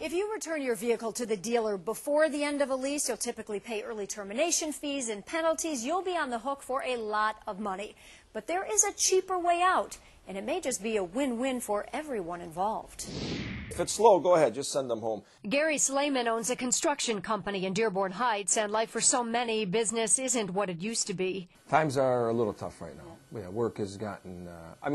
If you return your vehicle to the dealer before the end of a lease, you'll typically pay early termination fees and penalties. You'll be on the hook for a lot of money. But there is a cheaper way out, and it may just be a win-win for everyone involved. If it's slow, go ahead, just send them home. Gary Slayman owns a construction company in Dearborn Heights, and like for so many, business isn't what it used to be. Times are a little tough right now. Yeah, work has gotten,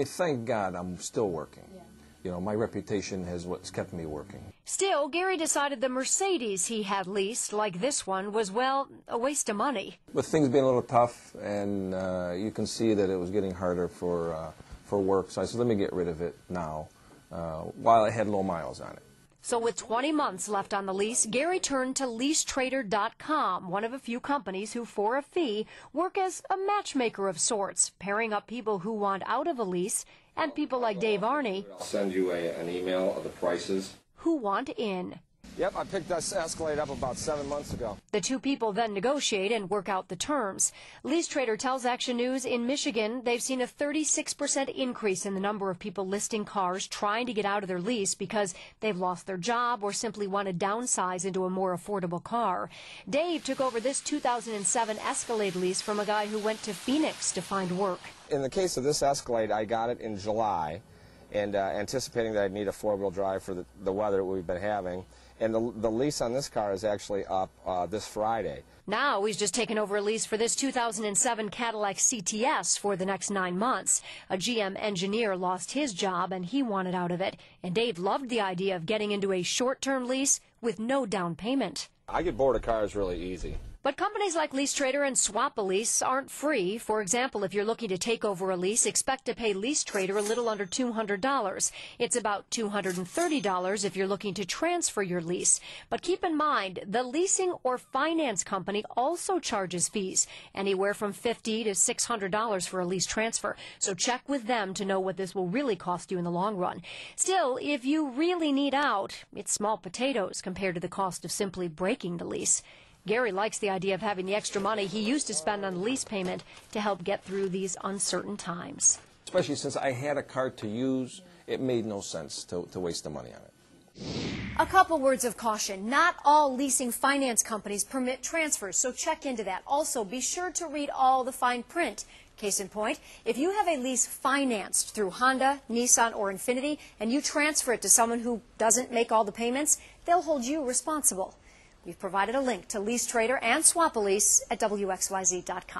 thank God I'm still working. Yeah. You know, my reputation is what's kept me working. Still, Gary decided the Mercedes he had leased, like this one, was, well, a waste of money. With things being a little tough, and you can see that it was getting harder for work, so I said, let me get rid of it now, while it had low miles on it. So with 20 months left on the lease, Gary turned to LeaseTrader.com, one of a few companies who, for a fee, work as a matchmaker of sorts, pairing up people who want out of a lease and people like Dave Arney. I'll send you an email of the prices. Who want in. Yep, I picked this Escalade up about 7 months ago. The two people then negotiate and work out the terms. LeaseTrader tells Action News in Michigan they've seen a 36% increase in the number of people listing cars trying to get out of their lease because they've lost their job or simply want to downsize into a more affordable car. Dave took over this 2007 Escalade lease from a guy who went to Phoenix to find work. In the case of this Escalade, I got it in July, and anticipating that I'd need a four-wheel drive for the weather we've been having. And the lease on this car is actually up this Friday. Now he's just taken over a lease for this 2007 Cadillac CTS for the next 9 months. A GM engineer lost his job and he wanted out of it. And Dave loved the idea of getting into a short-term lease with no down payment. I get bored of cars really easy. But companies like LeaseTrader and Swap-A-Lease aren't free. For example, if you're looking to take over a lease, expect to pay LeaseTrader a little under $200. It's about $230 if you're looking to transfer your lease. But keep in mind, the leasing or finance company also charges fees, anywhere from $50 to $600 for a lease transfer. So check with them to know what this will really cost you in the long run. Still, if you really need out, it's small potatoes compared to the cost of simply breaking the lease. Gary likes the idea of having the extra money he used to spend on the lease payment to help get through these uncertain times. Especially since I had a car to use, it made no sense to waste the money on it. A couple words of caution. Not all leasing finance companies permit transfers, so check into that. Also, be sure to read all the fine print. Case in point, if you have a lease financed through Honda, Nissan, or Infiniti, and you transfer it to someone who doesn't make all the payments, they'll hold you responsible. We've provided a link to LeaseTrader and Swap-A-Lease at WXYZ.com.